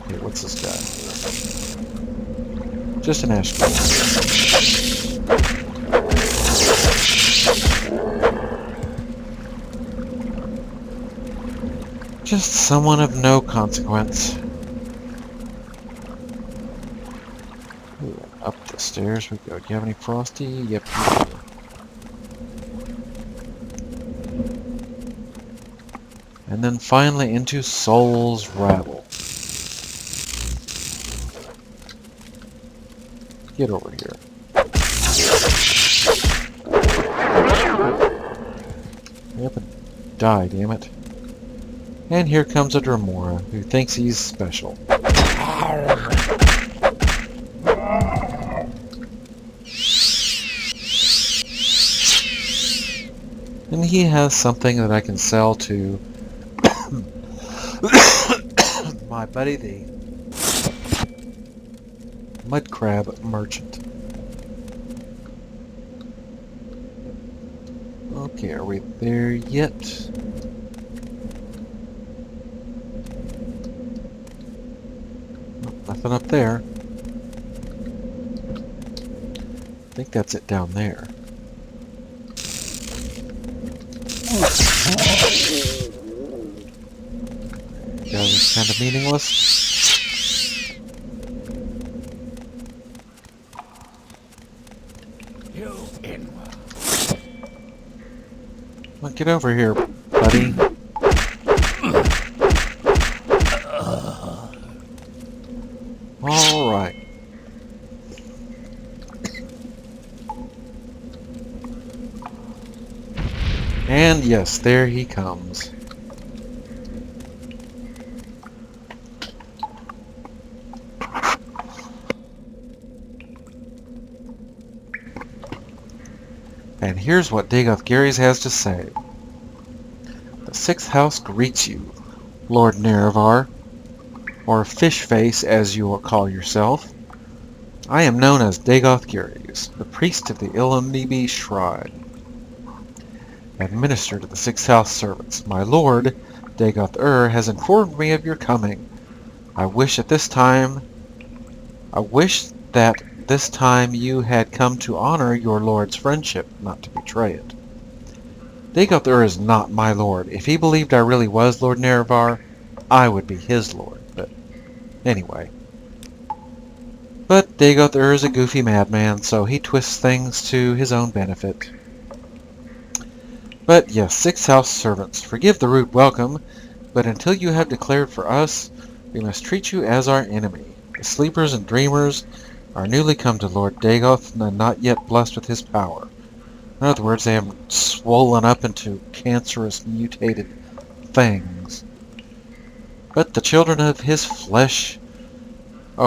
Okay, what's this guy? Just an ash skull. Just someone of no consequence. Ooh, up the stairs we go. Do you have any frosty? Yep, you do. And then finally into Soul's Rattle. Get over here. Yep, and die, damn it. And here comes a Dremora, who thinks he's special. And he has something that I can sell to my buddy the mud crab merchant. Okay, are we there yet? Nothing up there. I think that's it down there. Guys are kind of meaningless. Well, get over here, buddy. All right. And yes, there he comes. And here's what Dagoth Gary's has to say. The Sixth House greets you, Lord Nerevar, or Fishface as you will call yourself. I am known as Dagoth Gary's, the priest of the Illumibi Shrine. Administer to the Sixth House servants. My lord, Dagoth has informed me of your coming. I wish that this time you had come to honor your lord's friendship, not to betray it. Dagoth is not my lord. If he believed I really was Lord Nerevar, I would be his lord. But anyway. But Dagoth is a goofy madman, so he twists things to his own benefit. But yes, Sixth House servants, forgive the rude welcome, but until you have declared for us, we must treat you as our enemy. The sleepers and dreamers are newly come to Lord Dagoth and not yet blessed with his power. In other words, they haven't swollen up into cancerous, mutated things. But the children of his flesh, they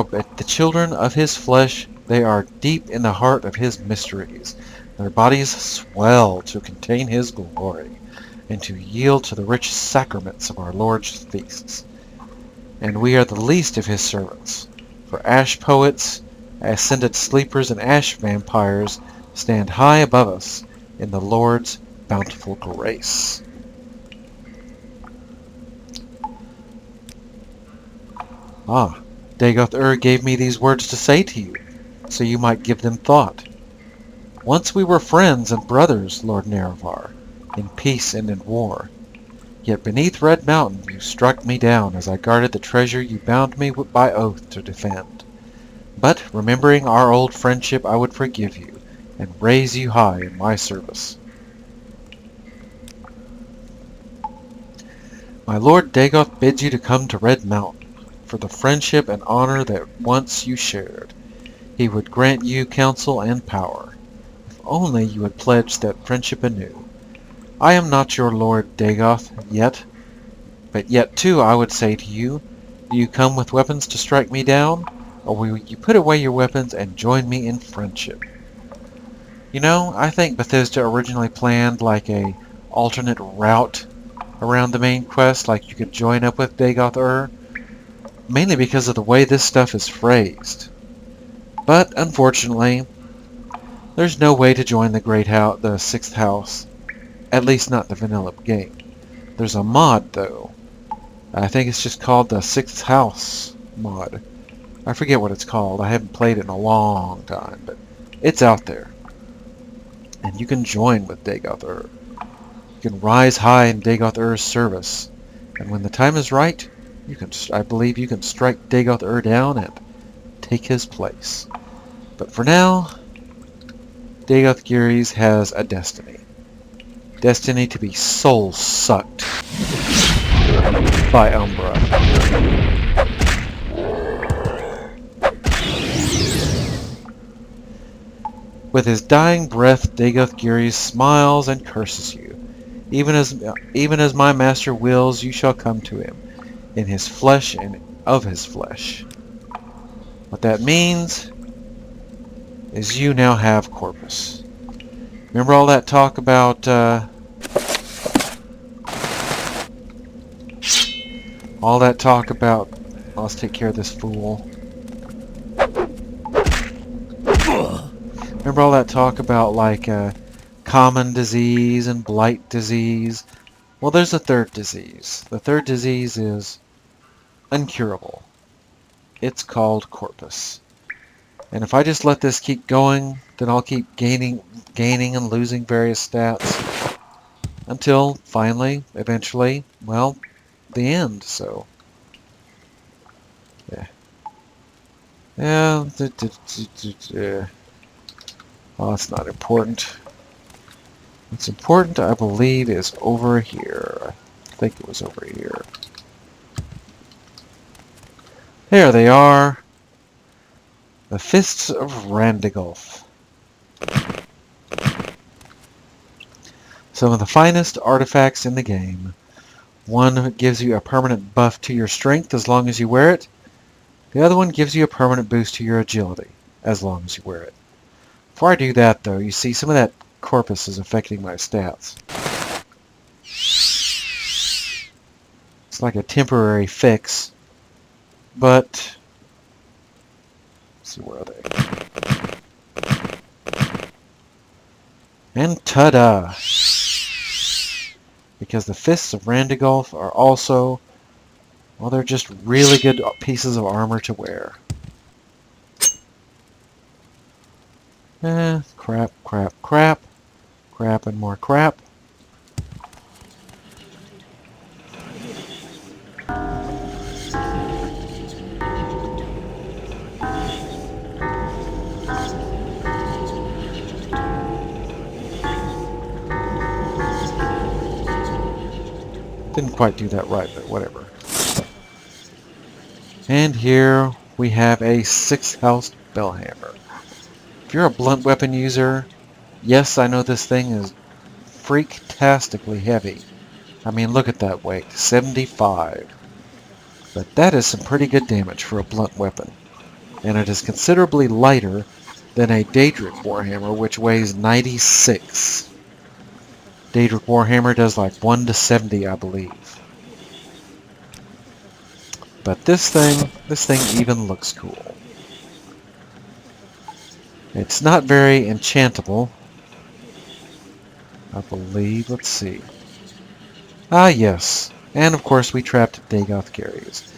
are deep in the heart of his mysteries. Their bodies swell to contain his glory, and to yield to the rich sacraments of our Lord's feasts. And we are the least of his servants, for ash poets, ascended sleepers, and ash vampires stand high above us in the Lord's bountiful grace. Ah, Dagoth gave me these words to say to you, so you might give them thought. Once we were friends and brothers, Lord Nerevar, in peace and in war. Yet beneath Red Mountain you struck me down as I guarded the treasure you bound me by oath to defend. But, remembering our old friendship, I would forgive you, and raise you high in my service. My Lord Dagoth bids you to come to Red Mountain, for the friendship and honor that once you shared. He would grant you counsel and power. Only you would pledge that friendship anew. I am not your Lord Dagoth yet, but yet too I would say to you, do you come with weapons to strike me down, or will you put away your weapons and join me in friendship? You know, I think Bethesda originally planned like a alternate route around the main quest, like you could join up with Dagoth mainly because of the way this stuff is phrased. But unfortunately, there's no way to join the Sixth House, at least not the vanilla game. There's a mod though. I think it's just called the Sixth House mod. I forget what it's called. I haven't played it in a long time, but it's out there. And you can join with Dagoth Ur. You can rise high in Dagoth Ur's service. And when the time is right, I believe you can strike Dagoth Ur down and take his place. But for now, Dagoth Geary's has a destiny. Destiny to be soul-sucked by Umbra. With his dying breath, Dagoth Geary smiles and curses you. Even as my master wills, you shall come to him, in his flesh and of his flesh. What that means is you now have Corpus. Remember all that talk about let's take care of this fool. Remember all that talk about like common disease and blight disease? Well, there's a third disease. The third disease is incurable. It's called Corpus. And if I just let this keep going, then I'll keep gaining and losing various stats until finally, eventually, well, the end. So, yeah. Well, that's not important. What's important, I believe, is over here. I think it was over here. There they are. The Fists of Randigulf. Some of the finest artifacts in the game. One gives you a permanent buff to your strength as long as you wear it. The other one gives you a permanent boost to your agility as long as you wear it. Before I do that, though, you see some of that Corpus is affecting my stats. It's like a temporary fix, but let's see, where are they? And ta-da! Because the Fists of Randigulf are also, well, they're just really good pieces of armor to wear. Crap, crap, crap. Crap and more crap. Didn't quite do that right, but whatever. And here we have a 6th house Bellhammer. If you're a blunt weapon user, yes, I know this thing is freak-tastically heavy. I mean, look at that weight, 75. But that is some pretty good damage for a blunt weapon. And it is considerably lighter than a Daedric Warhammer, which weighs 96. Daedric Warhammer does like 1 to 70, I believe. But this thing even looks cool. It's not very enchantable, I believe. Let's see. Ah, yes. And of course we trapped Dagoth Gearys.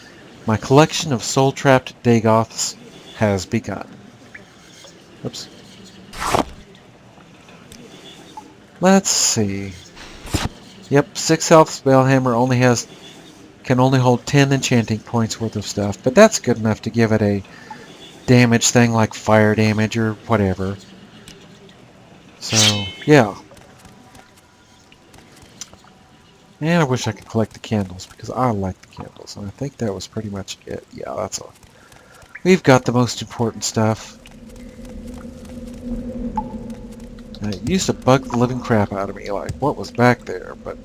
My collection of soul-trapped Dagoths has begun. Oops. Let's see. Yep, 6 health Spellhammer can only hold 10 enchanting points worth of stuff, but that's good enough to give it a damage thing like fire damage or whatever. So, yeah. And I wish I could collect the candles because I like the candles. And I think that was pretty much it. Yeah, that's all. We've got the most important stuff. And it used to bug the living crap out of me, like what was back there, but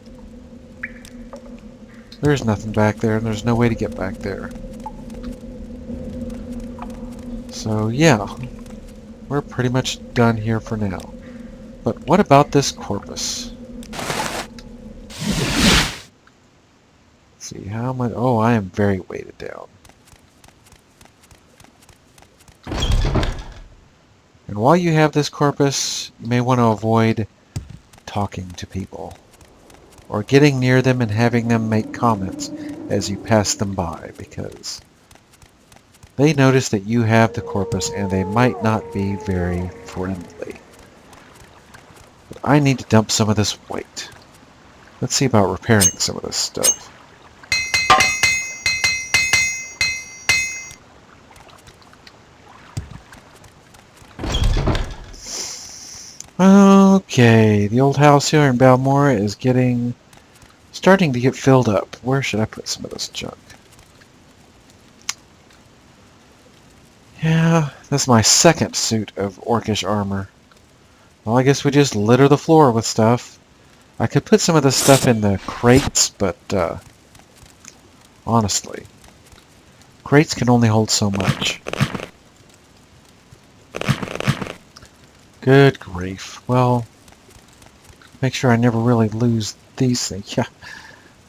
there's nothing back there and there's no way to get back there. So yeah, we're pretty much done here for now. But what about this Corpus? Let's see, how much? Oh, I am very weighted down. And while you have this Corpus, you may want to avoid talking to people, or getting near them and having them make comments as you pass them by, because They notice that you have the Corpus, and they might not be very friendly. But I need to dump some of this weight. Let's see about repairing some of this stuff. Okay, the old house here in Balmora is starting to get filled up. Where should I put some of this junk? Yeah, that's my second suit of orcish armor. Well, I guess we just litter the floor with stuff. I could put some of this stuff in the crates, but honestly, crates can only hold so much. Good grief. Well, make sure I never really lose these things. Yeah,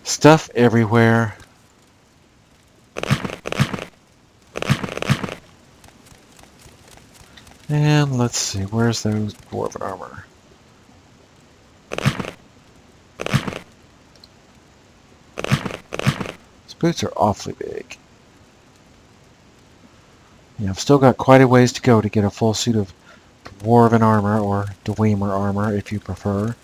stuff everywhere. And let's see, where's those dwarven armor? These boots are awfully big. Yeah, I've still got quite a ways to go to get a full suit of dwarven armor, or dwemer armor if you prefer.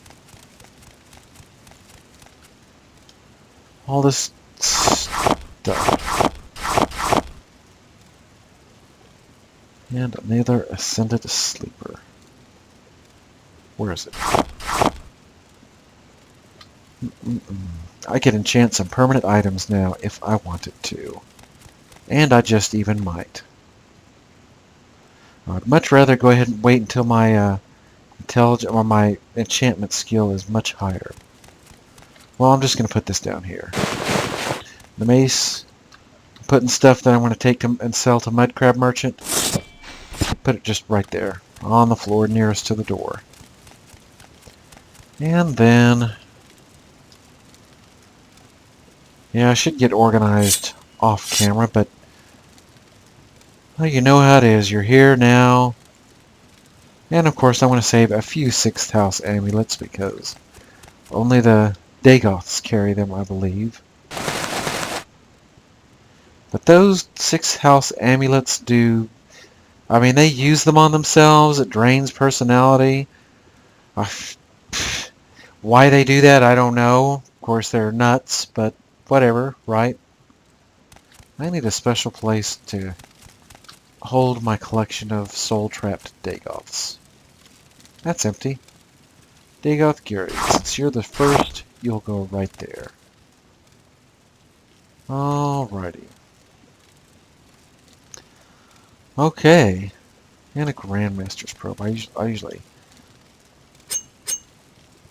All this stuff. And another ascended sleeper. Where is it? I can enchant some permanent items now if I wanted to. And I just even might. I'd much rather go ahead and wait until my intelligence or my enchantment skill is much higher. Well, I'm just going to put this down here. The mace. I'm putting stuff that I want to take and sell to Mudcrab Merchant. Put it just right there on the floor nearest to the door. And then, yeah, I should get organized off camera, but well, you know how it is. You're here now. And of course I want to save a few 6th house amulets because only the Dagoths carry them, I believe. But those 6th house amulets do, I mean, they use them on themselves. It drains personality. Why they do that, I don't know. Of course, they're nuts, but whatever, right? I need a special place to hold my collection of soul-trapped Dagoths. That's empty. Dagoth Gary, since you're the first, you'll go right there. Alrighty. Okay. And a Grandmaster's probe. I usually...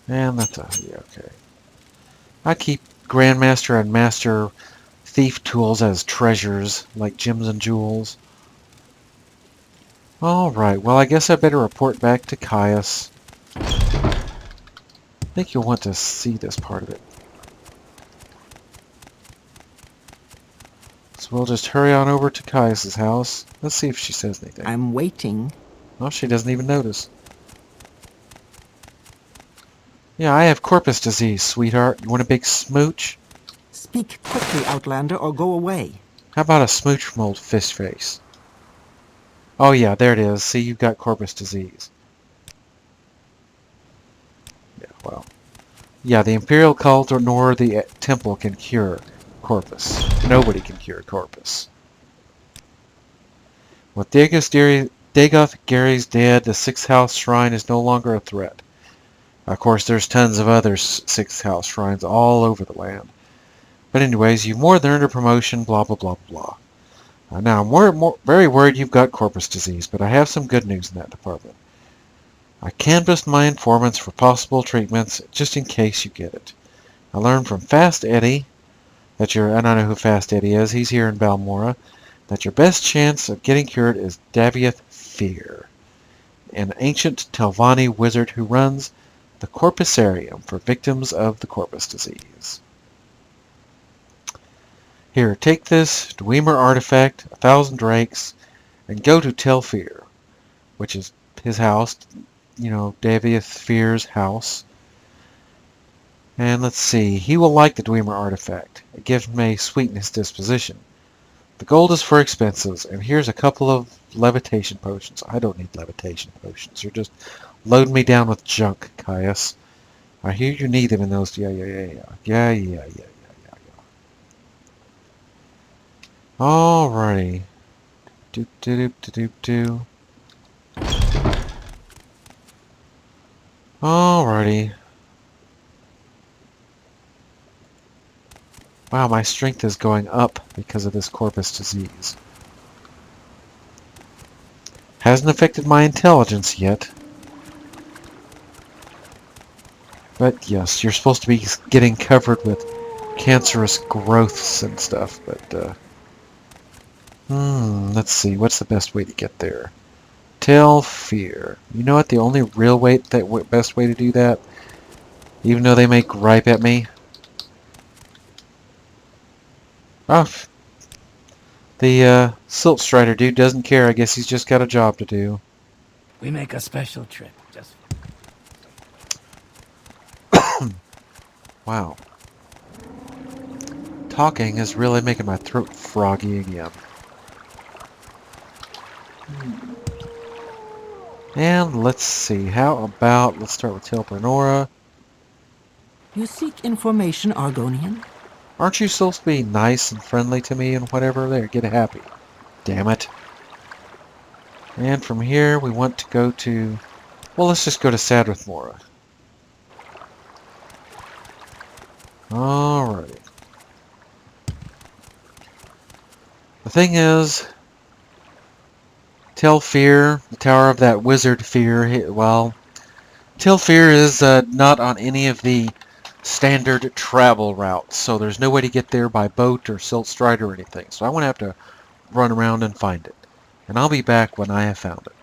And that's yeah, okay. I keep Grandmaster and Master Thief tools as treasures, like gems and jewels. Alright, well I guess I better report back to Caius. I think you'll want to see this part of it. So we'll just hurry on over to Caius's house. Let's see if she says anything. I'm waiting. Well, she doesn't even notice. Yeah, I have Corpus disease, sweetheart. You want a big smooch? Speak quickly, Outlander, or go away. How about a smooch from old Fistface? Oh yeah, there it is. See, you've got Corpus disease. Yeah, well. Yeah, the Imperial cult nor the temple can cure Corpus. Nobody can cure Corpus. With Dagoth Gary's dead, the 6th house shrine is no longer a threat. Of course, there's tons of other 6th house shrines all over the land. But anyways, you've more than earned a promotion, blah, blah, blah, blah. Now, I'm very worried you've got Corpus disease, but I have some good news in that department. I canvassed my informants for possible treatments, just in case you get it. I learned from Fast Eddie that I don't know who Fast Eddie is, he's here in Balmora, that your best chance of getting cured is Daviath Fear, an ancient Telvanni wizard who runs the Corpusarium for victims of the Corpus disease. Here, take this Dwemer artifact, 1,000 drakes, and go to Telfear, which is his house, you know, Daviath Fear's house. And let's see, he will like the Dwemer artifact. It gives him a sweetness disposition. The gold is for expenses, and here's a couple of levitation potions. I don't need levitation potions. You're just loading me down with junk, Caius. I hear you need them in those. Yeah. Alrighty. Do. Alrighty. Wow, my strength is going up because of this Corpus disease. Hasn't affected my intelligence yet. But yes, you're supposed to be getting covered with cancerous growths and stuff, but let's see, what's the best way to get there? Tell fear. You know what, the only real way, best way to do that, even though they may gripe at me? Oh, the Silt Strider dude doesn't care. I guess he's just got a job to do. We make a special trip just Wow. Talking is really making my throat froggy again. And let's see, how about, let's start with Telpernora. You seek information, Argonian? Aren't you supposed to be nice and friendly to me and whatever? There, get happy. Damn it. And from here, we want to go to... Well, let's just go to Sadrithmora. Alrighty. The thing is... Telfear, the Tower of that Wizard Fear, well... Telfear is not on any of the standard travel routes, so there's no way to get there by boat or Silt Strider or anything. So I'm going to have to run around and find it. And I'll be back when I have found it.